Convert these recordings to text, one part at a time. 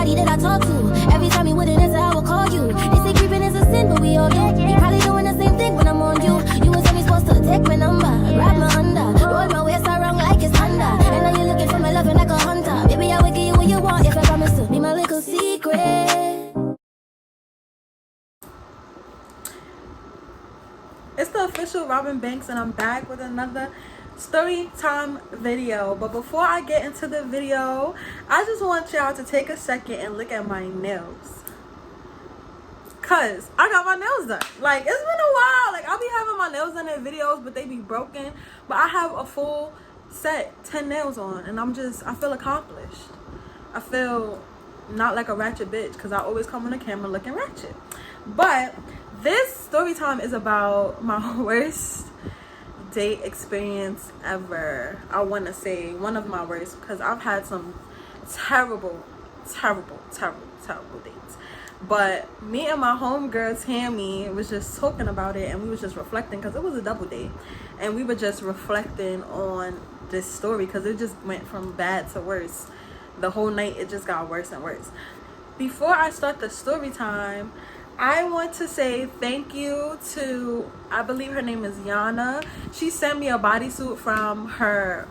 Nobody that I talk to. Every time you wouldn't answer, I will call you. They say creeping is a sin, but we all get. You probably doing the same thing when I'm on you. You was only supposed to take my number, grab my under, roll my waist around like it's thunder. And now you're looking for my loving like a hunter. Baby, I will give you what you want if I promise to be my little secret. It's the official Robin Banks, and I'm back with another story time video. But before I get into the video, I just want y'all to take a second and look at my nails, cause I got my nails done. Like, it's been a while. Like, I'll be having my nails done in videos, but they be broken. But I have a full set, 10 nails on, and I feel accomplished. I feel not like a ratchet bitch, because I always come on the camera looking ratchet. But this story time is about my worst date experience ever. I want to say one of my worst, because I've had some terrible dates. But me and my homegirl Tammy was just talking about it, and we was just reflecting, because it was a double date, and we were just reflecting on this story, because it just went from bad to worse. The whole night it just got worse and worse. Before I start the story time, I want to say thank you to, I believe her name is Yana. She sent me a bodysuit from her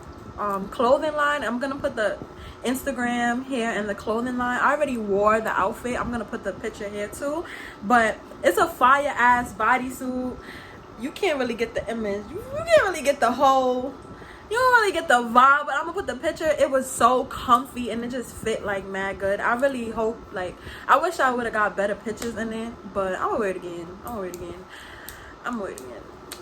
clothing line. I'm gonna put the Instagram here and the clothing line. I already wore the outfit. I'm gonna put the picture here too. But it's a fire ass bodysuit. You can't really get the image. You can't really get the whole, you don't really get the vibe, but I'm gonna put the picture. It was so comfy and it just fit like mad good. I really hope, like, I wish I would have got better pictures in it, but I'm gonna wear it again.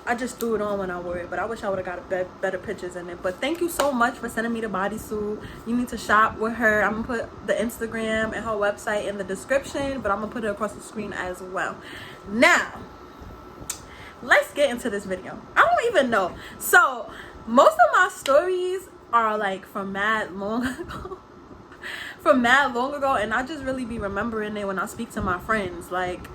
I just threw it on when I wore it, but I wish I would have got better pictures in it. But thank you so much for sending me the bodysuit. You need to shop with her. I'm gonna put the Instagram and her website in the description, but I'm gonna put it across the screen as well. Now, let's get into this video. I don't even know. So, most of my stories are like from mad long ago. And I just really be remembering it when I speak to my friends, like,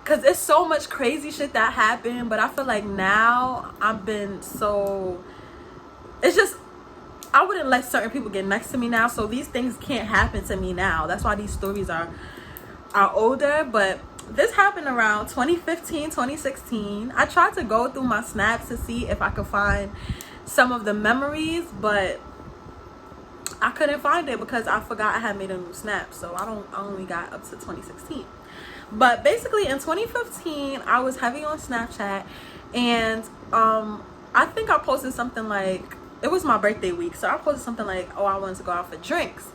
because it's so much crazy shit that happened. But I feel like now I've been so, it's just, I wouldn't let certain people get next to me now, so these things can't happen to me now. That's why these stories are older. But this happened around 2015, 2016. I tried to go through my snaps to see if I could find some of the memories, but I couldn't find it because I forgot I had made a new snap. So I only got up to 2016. But basically in 2015, I was heavy on Snapchat, and I think I posted something like, it was my birthday week, so I posted something like, oh, I wanted to go out for drinks.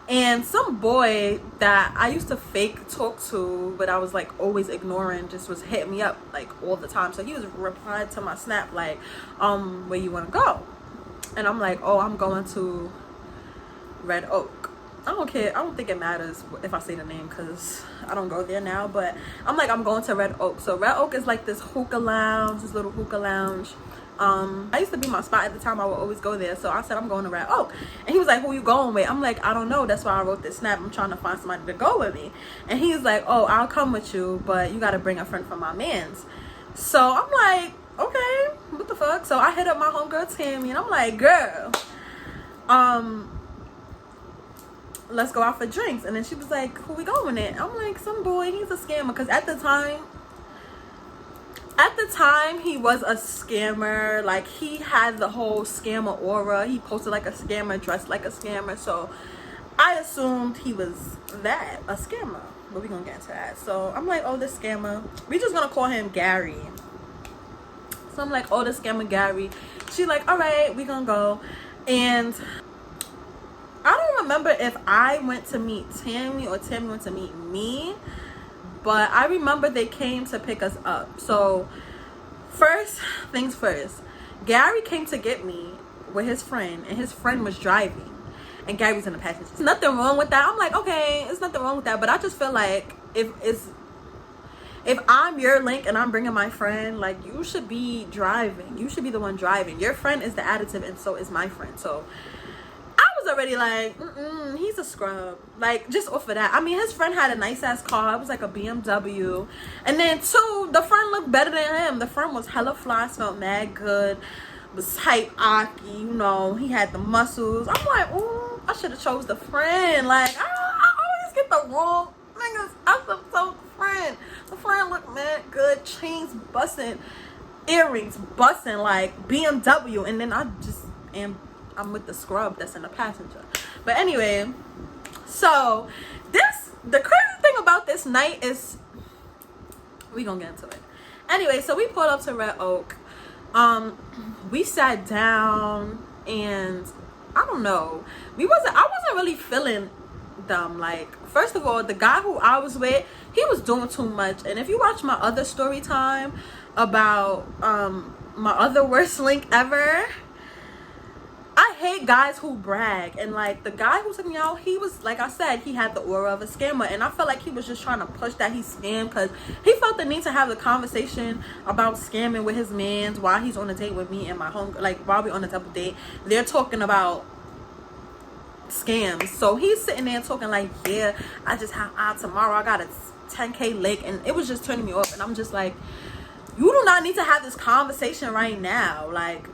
And some boy that I used to fake talk to, but I was like always ignoring, just was hitting me up like all the time. So he was replying to my snap like, where you want to go? And I'm like, oh, I'm going to Red Oak. I don't care. I don't think it matters if I say the name, because I don't go there now. But I'm like, I'm going to Red Oak. So Red Oak is like this hookah lounge, this little hookah lounge. I used to be my spot at the time. I would always go there. So I said, I'm going to Red Oak. And he was like, who you going with? I'm like, I don't know. That's why I wrote this snap. I'm trying to find somebody to go with me. And he's like, oh, I'll come with you, but you got to bring a friend from my mans. So I'm like, okay, what the fuck? So I hit up my homegirl Tammy, and I'm like, girl, let's go out for drinks. And then she was like, who we going with? I'm like, some boy, he's a scammer. Because at the time he was a scammer. Like, he had the whole scammer aura. He posted like a scammer, dressed like a scammer. So I assumed he was that, a scammer. But we're gonna get into that. So I'm like, oh, this scammer, we just gonna call him Gary. So I'm like, oh, this scammer Gary. She like, all right, we gonna go. And I don't remember if I went to meet Tammy or Tammy went to meet me, but I remember they came to pick us up. So first things first, Gary came to get me with his friend, and his friend was driving, and Gary's in the passenger. There's nothing wrong with that. I'm like, okay, there's nothing wrong with that. But I just feel like if I'm your link and I'm bringing my friend, like, you should be driving. You should be the one driving. Your friend is the additive, and so is my friend. So I was already like, he's a scrub. Like, just off of that. I mean, his friend had a nice ass car. It was like a BMW. And then two, the friend looked better than him. The friend was hella fly, smelled mad good, was type Aki, you know, he had the muscles. I'm like, ooh, I should have chose the friend. Like, I niggas get the wrong niggas. I told the friend looked mad good, chains busting, earrings busting, like BMW, and then I'm with the scrub that's in the passenger. But anyway, so the crazy thing about this night is, we gonna get into it. Anyway, so we pulled up to Red Oak. We sat down, and I don't know, I wasn't really feeling them. Like, first of all, the guy who I was with, he was doing too much. And if you watch my other story time about my other worst link ever, I hate guys who brag. And like, the guy who took me out, he was, like I said, he had the aura of a scammer, and I felt like he was just trying to push that he scammed, because he felt the need to have the conversation about scamming with his mans while he's on a date with me and my home, like while we're on a double date. They're talking about scams, so he's sitting there talking like, yeah, I just have tomorrow I got a 10K lick, and it was just turning me off. And I'm just like, you do not need to have this conversation right now. Like,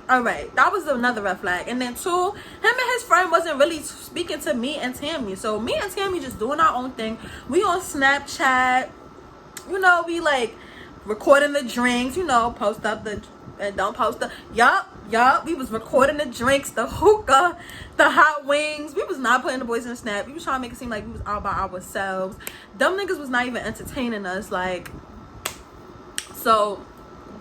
all right, that was another red flag. And then two, him and his friend wasn't really speaking to me and Tammy. So me and Tammy just doing our own thing. We on Snapchat, you know, we like recording the drinks, you know, post up the and don't post the yup. We was recording the drinks, the hookah, the hot wings. We was not putting the boys in the snap. We was trying to make it seem like we was all by ourselves. Them niggas was not even entertaining us, like. So,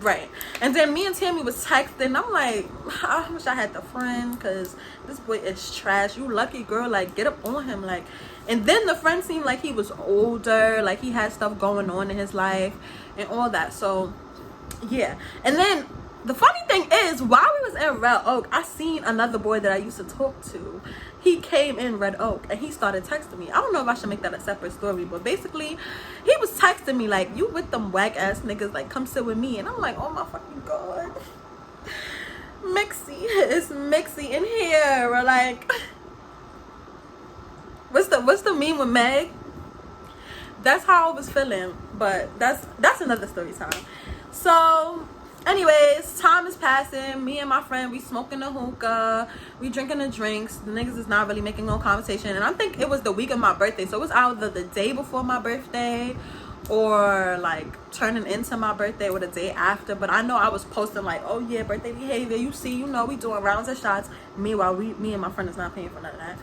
right. And then me and Tammy was texting. I'm like, I wish I had the friend, because this boy is trash. You lucky girl, like, get up on him, like. And then the friend seemed like he was older, like he had stuff going on in his life and all that. So yeah. And then the funny thing is, while we was in Red Oak, I seen another boy that I used to talk to. He came in Red Oak and he started texting me. I don't know if I should make that a separate story, but basically he was texting me like, you with them whack ass niggas, like come sit with me. And I'm like, oh my fucking god, Mixie, it's Mixie in here. Or like, what's the meme with Meg? That's how I was feeling. But that's another story time. So anyways, time is passing. Me and my friend, we smoking the hookah, we drinking the drinks. The niggas is not really making no conversation. And I think it was the week of my birthday, so it was either the day before my birthday or like turning into my birthday or the day after. But I know I was posting like, oh yeah, birthday behavior, you see, you know, we doing rounds of shots. Meanwhile, me and my friend is not paying for none of that.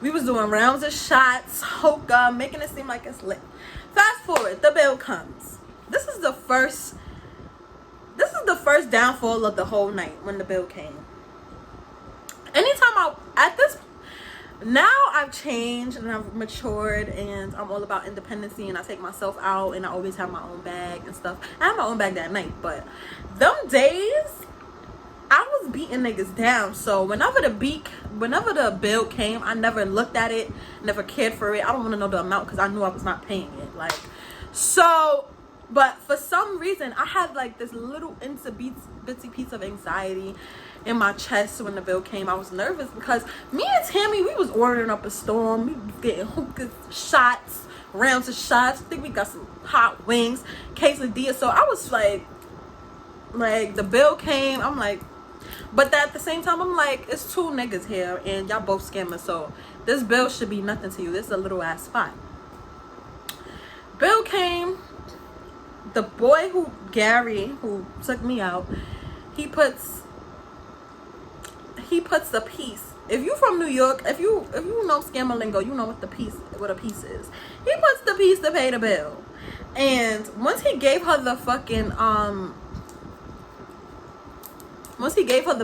We was doing rounds of shots, hookah, making it seem like it's lit. Fast forward, the bill comes. This is the first downfall of the whole night when the bill came. Now I've changed and I've matured and I'm all about independency, and I take myself out and I always have my own bag and stuff. I had my own bag that night, but them days I was beating niggas down. So whenever the bill came, I never looked at it, never cared for it. I don't want to know the amount because I knew I was not paying it. Like, so. But for some reason, I had like this little bitsy piece of anxiety in my chest when the bill came. I was nervous because me and Tammy, we was ordering up a storm. We was getting hookah shots, rounds of shots. I think we got some hot wings, quesadilla. So I was like the bill came. I'm like, but at the same time, I'm like, it's two niggas here and y'all both scammers. So this bill should be nothing to you. This is a little ass spot. Bill came. The boy Gary, who took me out, he puts the piece. If you from New York, if you know scammer lingo, you know what a piece is. He puts the piece to pay the bill. And once he gave her the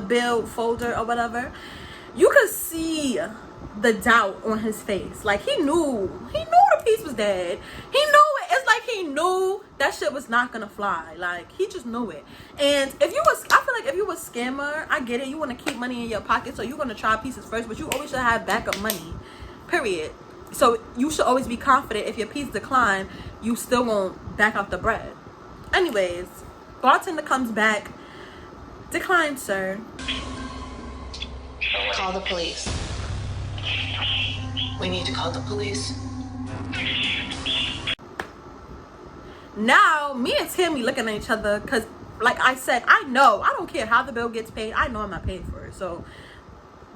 bill folder or whatever, you could see the doubt on his face. Like he knew the piece was dead. He knew it. It's like he knew that shit was not gonna fly. Like he just knew it. And I feel like if you was scammer, I get it, you want to keep money in your pocket, so you're gonna try pieces first, but you always should have backup money, period. So you should always be confident if your piece decline, you still won't back out the bread. Anyways, bartender comes back. Decline, sir. Call the police. We need to call the police. Now, me and Tammy looking at each other because, like I said, I don't care how the bill gets paid. I know I'm not paying for it. So,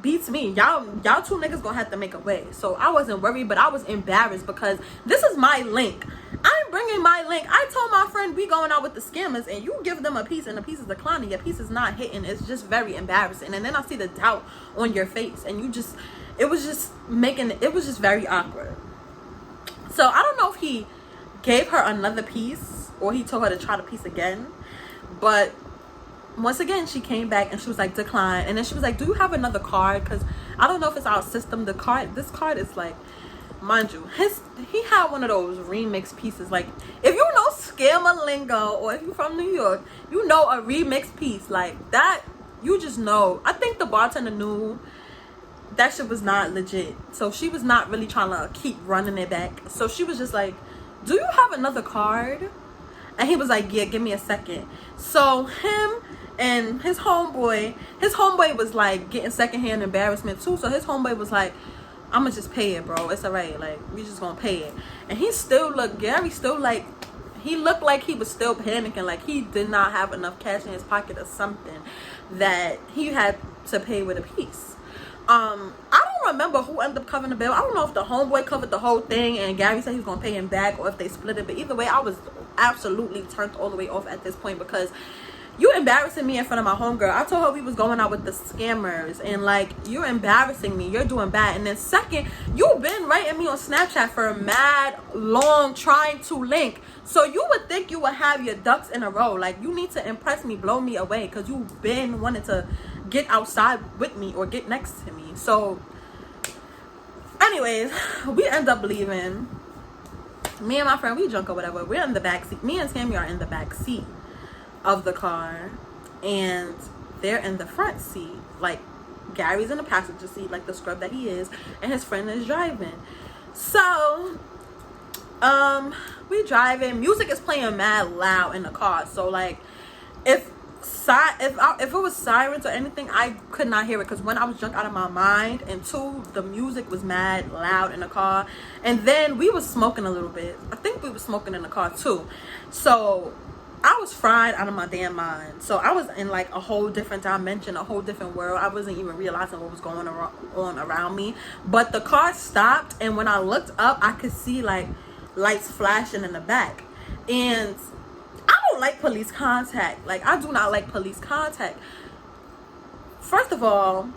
beats me. Y'all two niggas gonna have to make a way. So I wasn't worried, but I was embarrassed because this is my link. I'm bringing my link. I told my friend we going out with the scammers, and you give them a piece and the piece is declining. Your piece is not hitting. It's just very embarrassing. And then I see the doubt on your face, and it was just very awkward. So I don't know if he gave her another piece or he told her to try the piece again, but once again she came back and she was like, decline. And then she was like, do you have another card? Because I don't know if it's our system. This card is like, mind you, he had one of those remix pieces. Like, if you know scammer lingo, or if you're from New York, you know a remix piece like that, you just know. I think the bartender knew that shit was not legit, so she was not really trying to keep running it back. So she was just like, do you have another card? And he was like, yeah, give me a second. So him and his homeboy was like getting secondhand embarrassment too. So his homeboy was like, I'ma just pay it, bro, it's all right, like we just gonna pay it. And Gary still like, he looked like he was still panicking, like he did not have enough cash in his pocket or something that he had to pay with a piece. I don't remember who ended up covering the bill. I don't know if the homeboy covered the whole thing and Gary said he was gonna pay him back, or if they split it. But either way, I was absolutely turned all the way off at this point, because you embarrassing me in front of my homegirl. I told her we was going out with the scammers, and like, you're embarrassing me. You're doing bad. And then second, you've been writing me on Snapchat for mad long trying to link. So you would think you would have your ducks in a row. Like, you need to impress me, blow me away, because you've been wanting to get outside with me or get next to me. So anyways, we end up leaving. Me and my friend, we drunk or whatever. We're in the back seat. Me and Tammy are in the back seat of the car, and they're in the front seat. Like, Gary's in the passenger seat, like the scrub that he is, and his friend is driving. So we driving. Music is playing mad loud in the car. So like, if it was sirens or anything, I could not hear it, because when I was drunk out of my mind, and two, the music was mad loud in the car. And then we was smoking a little bit. I think we was smoking in the car too. So I was fried out of my damn mind. So I was in like a whole different dimension, a whole different world. I wasn't even realizing what was going on around me. But the car stopped, and when I looked up, I could see like lights flashing in the back. And I don't like police contact. Like, I do not like police contact. First of all,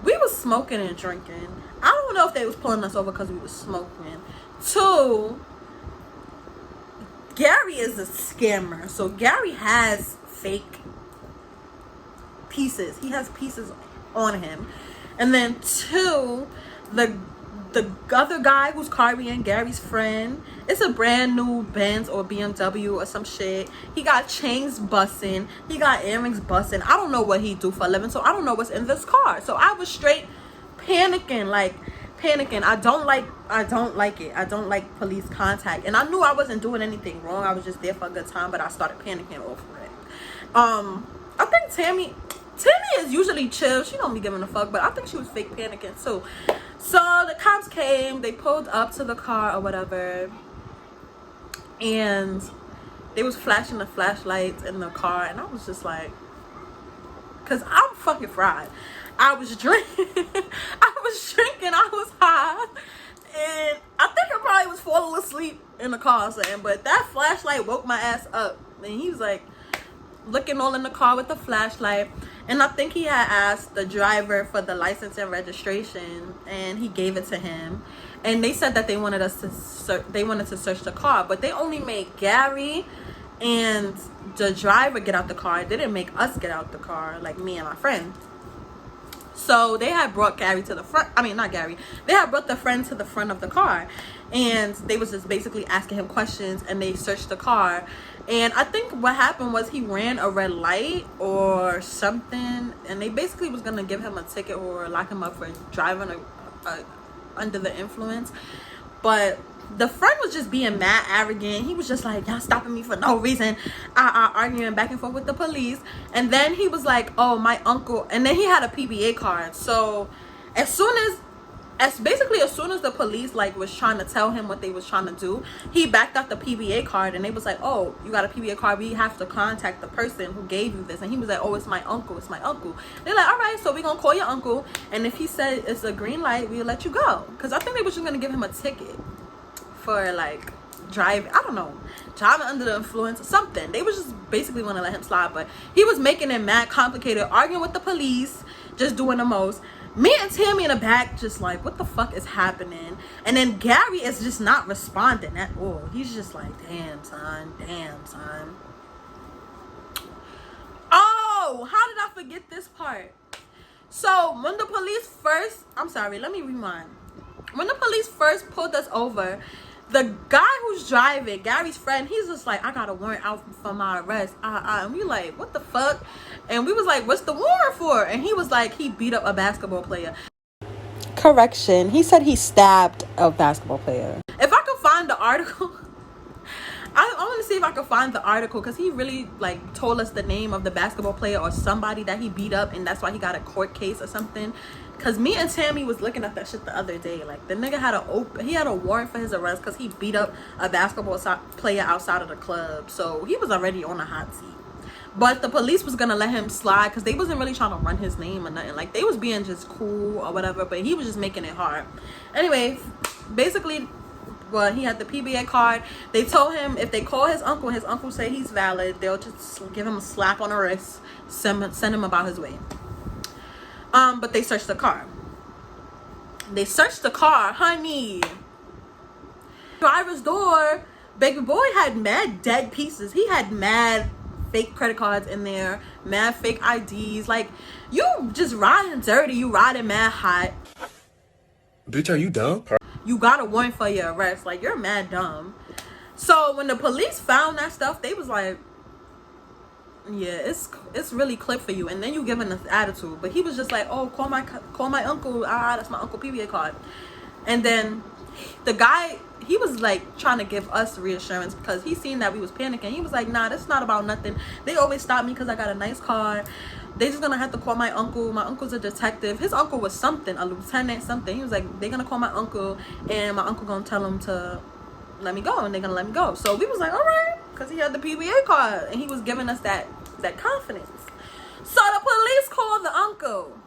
we was smoking and drinking. I don't know if they was pulling us over because we was smoking. Two, Gary is a scammer. So Gary has fake pieces. He has pieces on him. And then two, the other guy who's carrying Gary's friend, it's a brand new Benz or BMW or some shit. He got chains busting. He got earrings busting. I don't know what he do for a living, so I don't know what's in this car. So I was straight panicking. I don't like it. I don't like police contact. And I knew I wasn't doing anything wrong. I was just there for a good time, but I started panicking over it. I think Tammy is usually chill. She don't be giving a fuck, but I think she was fake panicking too. So the cops came, they pulled up to the car or whatever, and they was flashing the flashlights in the car, and I was just like, cause I'm fucking fried. I was drinking, I was high, and I think I probably was falling asleep in the car or something, but that flashlight woke my ass up. And he was like looking all in the car with the flashlight, and I think he had asked the driver for the license and registration, and he gave it to him. And they said that they wanted to search the car, but they only made Gary and the driver get out the car. They didn't make us get out the car, like me and my friend. So they had brought Gary to the front. I mean, not Gary. They had brought the friend to the front of the car, and they was just basically asking him questions, and they searched the car. And I think what happened was he ran a red light or something, and they basically was gonna give him a ticket or lock him up for driving under the influence. But the friend was just being mad arrogant. He was just like, y'all stopping me for no reason. Arguing back and forth with the police. And then he was like, oh, my uncle. And then he had a PBA card. So as soon as as soon as the police like was trying to tell him what they was trying to do, he backed out the PBA card, and they was like, oh, you got a PBA card, we have to contact the person who gave you this. And he was like, oh, it's my uncle, it's my uncle. They're like, all right, so we're gonna call your uncle, and if he said it's a green light, we'll let you go. Because I think they was just gonna give him a ticket for like driving under the influence or something. They was just basically want to let him slide, but he was making it mad complicated, arguing with the police, just doing the most. Me and Tammy in the back just like, what the fuck is happening? And then Gary is just not responding at all. He's just like, damn son. Oh, how did I forget this part? So when the police first, let me rewind. When the police first pulled us over, the guy who's driving, Gary's friend, he's just like, I got a warrant out for my arrest. And we like, what the fuck? And we was like, what's the warrant for? And he was like, he beat up a basketball player. Correction, he said he stabbed a basketball player. If I could find the article, I want to see if I could find the article, because he really like told us the name of the basketball player or somebody that he beat up, and that's why he got a court case or something. Because me and Tammy was looking at that shit the other day. Like, the nigga had a warrant for his arrest because he beat up a basketball player outside of the club. So he was already on a hot seat. But the police was gonna let him slide because they wasn't really trying to run his name or nothing. Like, they was being just cool or whatever, but he was just making it hard. Anyway, basically, well, he had the PBA card. They told him if they call his uncle say he's valid, they'll just give him a slap on the wrist, send him about his way. But they searched the car. Honey. Driver's door, baby boy had mad dead pieces. He had mad fake credit cards in there, mad fake IDs. Like, you just riding dirty, you riding mad hot. Bitch, are you dumb? You got a warrant for your arrest. Like, you're mad dumb. So when the police found that stuff, they was like, yeah, it's really clipped for you. And then you giving us attitude. But he was just like, oh, call my uncle. That's my uncle PBA card. And then the guy, he was like trying to give us reassurance because he seen that we was panicking. He was like, nah, that's not about nothing. They always stop me because I got a nice car. They just gonna have to call my uncle. My uncle's a detective. His uncle was something, a lieutenant, something. He was like, they're gonna call my uncle, and my uncle gonna tell him to let me go, and they're gonna let me go. So we was like, all right, because he had the PBA card, and he was giving us that confidence. So the police called the uncle.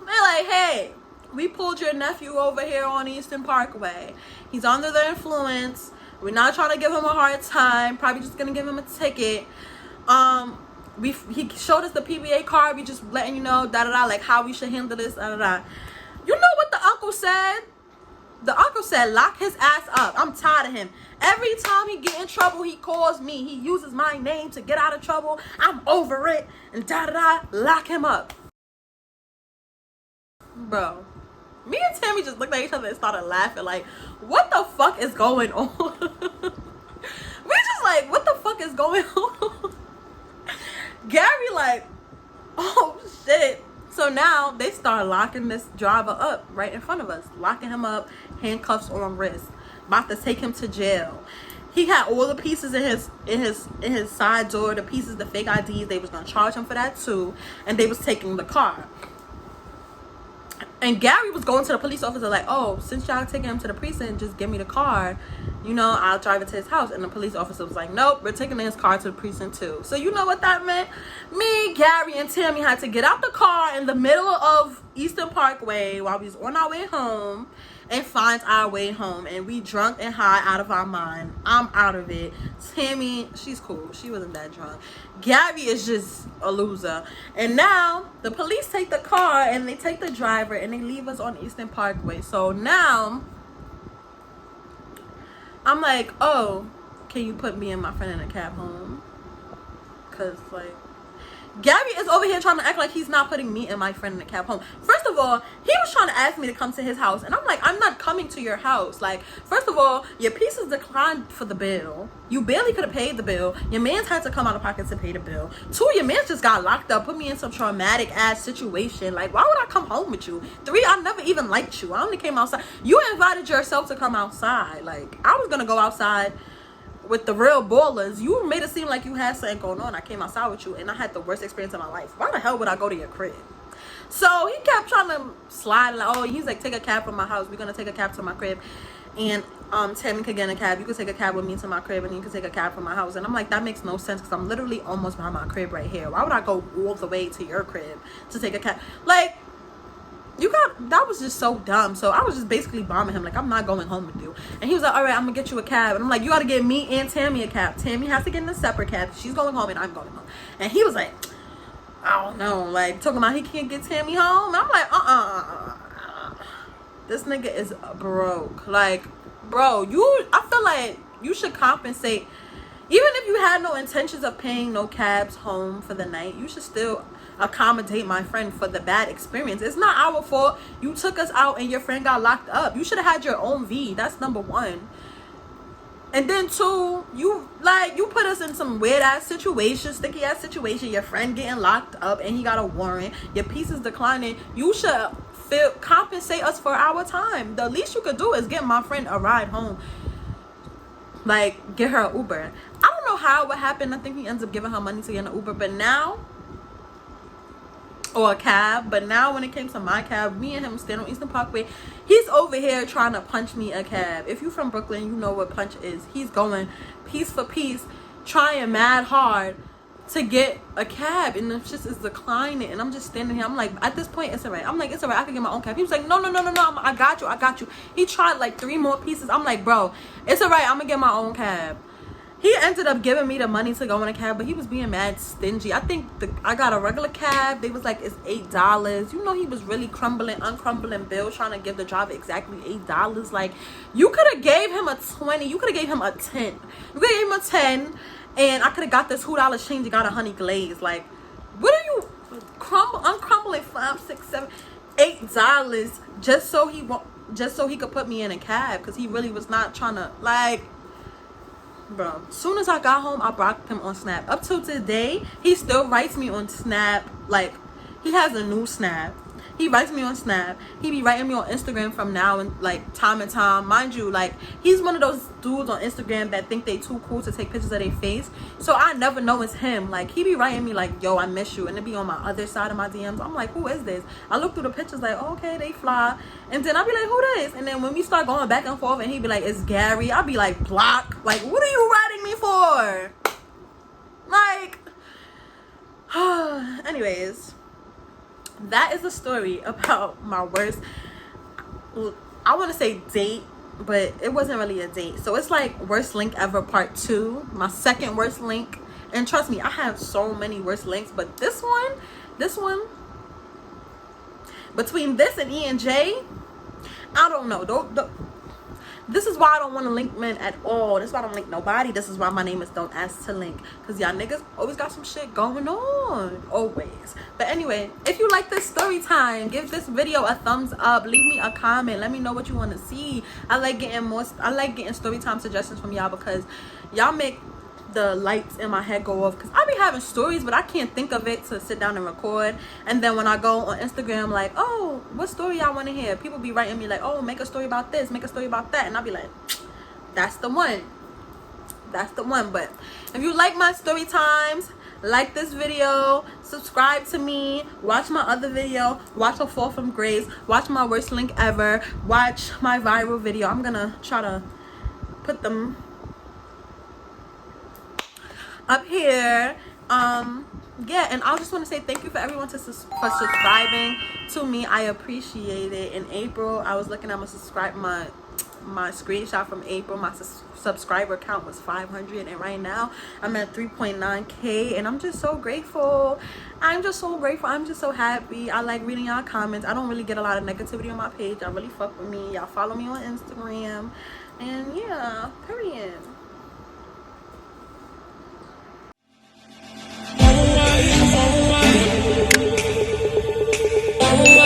They're like, hey, we pulled your nephew over here on Eastern Parkway. He's under the influence. We're not trying to give him a hard time. Probably just gonna give him a ticket. He showed us the PBA card. We just letting you know, like how we should handle this, You know what the uncle said? The uncle said, lock his ass up. I'm tired of him. Every time he get in trouble, he calls me. He uses my name to get out of trouble. I'm over it. And lock him up. Bro, me and Tammy just looked at each other and started laughing. Like, what the fuck is going on? We just like, what the fuck is going on? Gary like, oh shit. So now they start locking this driver up right in front of us, locking him up, handcuffs on wrist, about to take him to jail. He had all the pieces in his side door, the pieces, the fake IDs. They was gonna charge him for that too, and they was taking the car. And Gary was going to the police officer like, oh, since y'all taking him to the precinct, just give me the car. I'll drive it to his house. And the police officer was like, nope, we're taking his car to the precinct too. So you know what that meant? Me, Gary, and Tammy had to get out the car in the middle of Eastern Parkway while we was on our way home and find our way home. And we drunk and high out of our mind. I'm out of it. Tammy, she's cool. She wasn't that drunk. Gary is just a loser. And now the police take the car and they take the driver and they leave us on Eastern Parkway. So now I'm like, oh, can you put me and my friend in a cab home? Because, like, Gary is over here trying to act like he's not putting me and my friend in a cab home. First of all, he was trying to ask me to come to his house. And I'm like, I'm not coming to your house. Like, first of all, your pieces declined for the bill. You barely could have paid the bill. Your man's had to come out of pocket to pay the bill. 2, your man just got locked up, put me in some traumatic ass situation. Like, why would I come home with you? 3, I never even liked you. I only came outside. You invited yourself to come outside. Like, I was gonna go outside with the real ballers. You made it seem like you had something going on. I came outside with you and I had the worst experience of my life. Why the hell would I go to your crib? So he kept trying to slide, like, oh, he's like, take a cab from my house. We're gonna take a cab to my crib, and Tammy could get in a cab. You could take a cab with me to my crib, and you could take a cab from my house. And I'm like, that makes no sense because I'm literally almost by my crib right here. Why would I go all the way to your crib to take a cab? Like, that was just so dumb. So I was just basically bombing him, like, I'm not going home with you. And he was like, all right, I'm gonna get you a cab. And I'm like, you gotta get me and Tammy a cab. Tammy has to get in a separate cab. She's going home and I'm going home. And he was like, I don't know, like, talking about he can't get Tammy home. And I'm like, this nigga is broke. Like, bro, I feel like you should compensate. Even if you had no intentions of paying no cabs home for the night, you should still accommodate my friend for the bad experience. It's not our fault you took us out and your friend got locked up. You should have had your own V. That's number one. And then two, you put us in some weird ass situation, sticky ass situation. Your friend getting locked up and he got a warrant. Your piece is declining. You should compensate us for our time. The least you could do is get my friend a ride home. Like, get her an Uber. I don't know how it happened. I think he ends up giving her money to get an Uber. But now, or a cab, but now when it came to my cab, me and him stand on Eastern Parkway, he's over here trying to punch me a cab. If you from Brooklyn, you know what punch is. He's going piece for piece, trying mad hard to get a cab, and the shit is declining, and I'm just standing here. I'm like, at this point, it's alright. I'm like, it's alright, I can get my own cab. He was like, no, I got you. He tried like 3 more pieces. I'm like, bro, it's alright, I'm gonna get my own cab. He ended up giving me the money to go in a cab, but he was being mad stingy. I think I got a regular cab. They was like, it's $8. You know, he was really uncrumbling bills, trying to give the driver exactly $8. Like, you could have gave him a 20. You could have gave him a 10. You could have gave him a 10, and I could have got this $2 change and got a honey glaze. Like, what are you uncrumbling $5, $6, $7, $8 just so he could put me in a cab? Because he really was not trying to, like. Bro, as soon as I got home, I blocked him on Snap. Up till today, he still writes me on Snap. Like, he has a new Snap. He writes me on Snap. He be writing me on Instagram from now and like time and time. Mind you, like, he's one of those dudes on Instagram that think they too cool to take pictures of their face. So I never know it's him. Like, he be writing me like, yo, I miss you. And it be on my other side of my DMs. I'm like, who is this? I look through the pictures like, oh, okay, they fly. And then I be like, who this? And then when we start going back and forth and he be like, it's Gary. I be like, block. Like, what are you writing me for? Like, anyways. That is the story about my worst, I want to say date, but it wasn't really a date. So it's like worst link ever part 2, my second worst link. And trust me, I have so many worst links, but this one, between this and E and J, I don't know. This is why I don't want to link men at all. This is why I don't link nobody. This is why my name is Don't Ask to Link. Because y'all niggas always got some shit going on. Always. But anyway, if you like this story time, give this video a thumbs up. Leave me a comment. Let me know what you want to see. I like getting story time suggestions from y'all because y'all make the lights in my head go off, because I be having stories but I can't think of it to sit down and record. And then when I go on Instagram, like, oh, what story y'all want to hear, people be writing me like, oh, make a story about this, make a story about that, and I'll be like, that's the one. But if you like my story times, like this video, subscribe to me, watch my other video, watch a fall from grace, watch my worst link ever, watch my viral video. I'm gonna try to put them up here. Yeah, and I just want to say thank you for everyone for subscribing to me. I appreciate it. In April, I was looking at my screenshot from April. My subscriber count was 500, and right now I'm at 3.9k, and I'm just so grateful. I'm just so happy. I like reading y'all comments. I don't really get a lot of negativity on my page. Y'all really fuck with me. Y'all follow me on Instagram, and yeah, period. Oh,